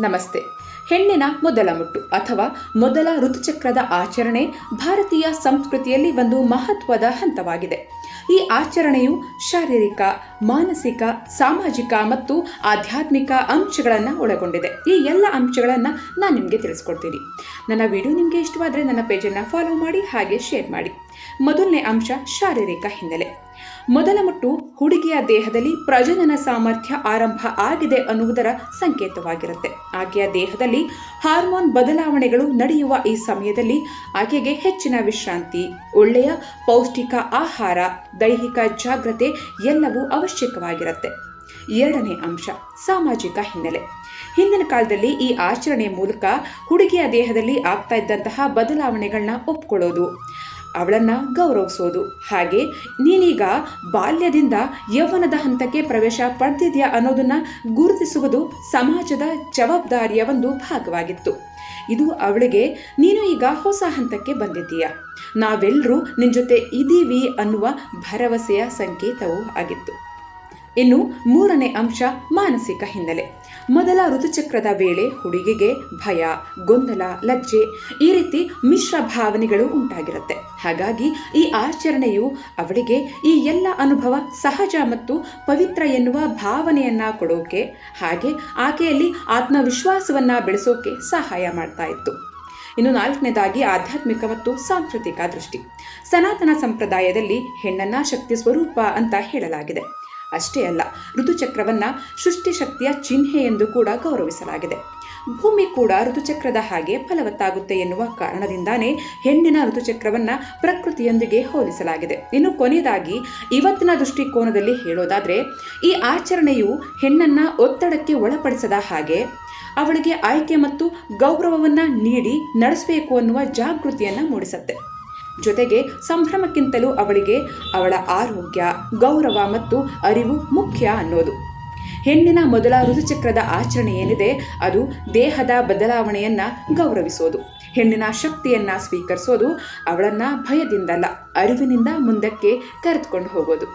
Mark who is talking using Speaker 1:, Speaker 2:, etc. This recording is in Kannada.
Speaker 1: ನಮಸ್ತೆ. ಹೆಣ್ಣಿನ ಮೊದಲ ಮುಟ್ಟು ಅಥವಾ ಮೊದಲ ಋತುಚಕ್ರದ ಆಚರಣೆ ಭಾರತೀಯ ಸಂಸ್ಕೃತಿಯಲ್ಲಿ ಒಂದು ಮಹತ್ವದ ಹಂತವಾಗಿದೆ. ಈ ಆಚರಣೆಯು ಶಾರೀರಿಕ, ಮಾನಸಿಕ, ಸಾಮಾಜಿಕ ಮತ್ತು ಆಧ್ಯಾತ್ಮಿಕ ಅಂಶಗಳನ್ನು ಒಳಗೊಂಡಿದೆ. ಈ ಎಲ್ಲ ಅಂಶಗಳನ್ನು ನಾನು ನಿಮಗೆ ತಿಳಿಸ್ಕೊಡ್ತೀನಿ. ನನ್ನ ವಿಡಿಯೋ ನಿಮಗೆ ಇಷ್ಟವಾದರೆ ನನ್ನ ಪೇಜನ್ನು ಫಾಲೋ ಮಾಡಿ, ಹಾಗೆ ಶೇರ್ ಮಾಡಿ. ಮೊದಲನೇ ಅಂಶ ಶಾರೀರಿಕ ಹಿನ್ನೆಲೆ. ಮೊದಲ ಮುಟ್ಟು ಹುಡುಗಿಯ ದೇಹದಲ್ಲಿ ಪ್ರಜನನ ಸಾಮರ್ಥ್ಯ ಆರಂಭ ಆಗಿದೆ ಅನ್ನುವುದರ ಸಂಕೇತವಾಗಿರುತ್ತೆ. ಆಕೆಯ ದೇಹದಲ್ಲಿ ಹಾರ್ಮೋನ್ ಬದಲಾವಣೆಗಳು ನಡೆಯುವ ಈ ಸಮಯದಲ್ಲಿ ಆಕೆಗೆ ಹೆಚ್ಚಿನ ವಿಶ್ರಾಂತಿ, ಒಳ್ಳೆಯ ಪೌಷ್ಟಿಕ ಆಹಾರ, ದೈಹಿಕ ಜಾಗ್ರತೆ ಎಲ್ಲವೂ ಅವಶ್ಯಕವಾಗಿರುತ್ತೆ. ಎರಡನೇ ಅಂಶ ಸಾಮಾಜಿಕ ಹಿನ್ನೆಲೆ. ಹಿಂದಿನ ಕಾಲದಲ್ಲಿ ಈ ಆಚರಣೆಯ ಮೂಲಕ ಹುಡುಗಿಯ ದೇಹದಲ್ಲಿ ಆಗ್ತಾ ಇದ್ದಂತಹ ಬದಲಾವಣೆಗಳನ್ನ ಒಪ್ಕೊಳ್ಳೋದು, ಅವಳನ್ನು ಗೌರವಿಸೋದು, ಹಾಗೆ ನೀನೀಗ ಬಾಲ್ಯದಿಂದ ಯೌವನದ ಹಂತಕ್ಕೆ ಪ್ರವೇಶ ಪಡೆದಿದೆಯಾ ಅನ್ನೋದನ್ನ ಗುರುತಿಸುವುದು ಸಮಾಜದ ಜವಾಬ್ದಾರಿಯ ಒಂದು ಭಾಗವಾಗಿತ್ತು. ಇದು ಅವಳಿಗೆ ನೀನು ಈಗ ಹೊಸ ಹಂತಕ್ಕೆ ಬಂದಿದ್ದೀಯಾ, ನಾವೆಲ್ಲರೂ ನಿನ್ನ ಜೊತೆ ಇದ್ದೀವಿ ಅನ್ನುವ ಭರವಸೆಯ ಸಂಕೇತವೂ ಆಗಿತ್ತು. ಇನ್ನು ಮೂರನೇ ಅಂಶ ಮಾನಸಿಕ ಹಿನ್ನೆಲೆ. ಮೊದಲ ಋತುಚಕ್ರದ ವೇಳೆ ಹುಡುಗಿಗೆ ಭಯ, ಗೊಂದಲ, ಲಜ್ಜೆ ಈ ರೀತಿ ಮಿಶ್ರ ಭಾವನೆಗಳು ಉಂಟಾಗಿರುತ್ತೆ. ಹಾಗಾಗಿ ಈ ಆಚರಣೆಯು ಅವಳಿಗೆ ಈ ಎಲ್ಲ ಅನುಭವ ಸಹಜ ಮತ್ತು ಪವಿತ್ರ ಎನ್ನುವ ಭಾವನೆಯನ್ನ ಕೊಡೋಕೆ, ಹಾಗೆ ಆಕೆಯಲ್ಲಿ ಆತ್ಮವಿಶ್ವಾಸವನ್ನ ಬೆಳೆಸೋಕೆ ಸಹಾಯ ಮಾಡ್ತಾ ಇತ್ತು. ಇನ್ನು ನಾಲ್ಕನೇದಾಗಿ ಆಧ್ಯಾತ್ಮಿಕ ಮತ್ತು ಸಾಂಸ್ಕೃತಿಕ ದೃಷ್ಟಿ. ಸನಾತನ ಸಂಪ್ರದಾಯದಲ್ಲಿ ಹೆಣ್ಣನ್ನ ಶಕ್ತಿ ಸ್ವರೂಪ ಅಂತ ಹೇಳಲಾಗಿದೆ. ಅಷ್ಟೇ ಅಲ್ಲ, ಋತುಚಕ್ರವನ್ನ ಸೃಷ್ಟಿ ಶಕ್ತಿಯ ಚಿಹ್ನೆ ಎಂದು ಕೂಡ ಗೌರವಿಸಲಾಗಿದೆ. ಭೂಮಿ ಕೂಡ ಋತುಚಕ್ರದ ಹಾಗೆ ಫಲವತ್ತಾಗುತ್ತೆ ಎನ್ನುವ ಕಾರಣದಿಂದಾನೇ ಹೆಣ್ಣಿನ ಋತುಚಕ್ರವನ್ನ ಪ್ರಕೃತಿಯೊಂದಿಗೆ ಹೋಲಿಸಲಾಗಿದೆ. ಇನ್ನು ಕೊನೆಯದಾಗಿ ಇವತ್ತಿನ ದೃಷ್ಟಿಕೋನದಲ್ಲಿ ಹೇಳೋದಾದ್ರೆ, ಈ ಆಚರಣೆಯು ಹೆಣ್ಣನ್ನ ಒತ್ತಡಕ್ಕೆ ಒಳಪಡಿಸದ ಹಾಗೆ ಅವಳಿಗೆ ಆಯ್ಕೆ ಮತ್ತು ಗೌರವವನ್ನ ನೀಡಿ ನಡೆಸಬೇಕು ಅನ್ನುವ ಜಾಗೃತಿಯನ್ನ ಮೂಡಿಸುತ್ತೆ. ಜೊತೆಗೆ ಸಂಭ್ರಮಕ್ಕಿಂತಲೂ ಅವಳಿಗೆ ಅವಳ ಆರೋಗ್ಯ, ಗೌರವ ಮತ್ತು ಅರಿವು ಮುಖ್ಯ ಅನ್ನೋದು. ಹೆಣ್ಣಿನ ಮೊದಲ ಋತುಚಕ್ರದ ಆಚರಣೆ ಏನಿದೆ ಅದು ದೇಹದ ಬದಲಾವಣೆಯನ್ನ ಗೌರವಿಸೋದು, ಹೆಣ್ಣಿನ ಶಕ್ತಿಯನ್ನ ಸ್ವೀಕರಿಸೋದು, ಅವಳನ್ನ ಭಯದಿಂದಲ್ಲ ಅರಿವಿನಿಂದ ಮುಂದಕ್ಕೆ ಕರೆದುಕೊಂಡು ಹೋಗೋದು.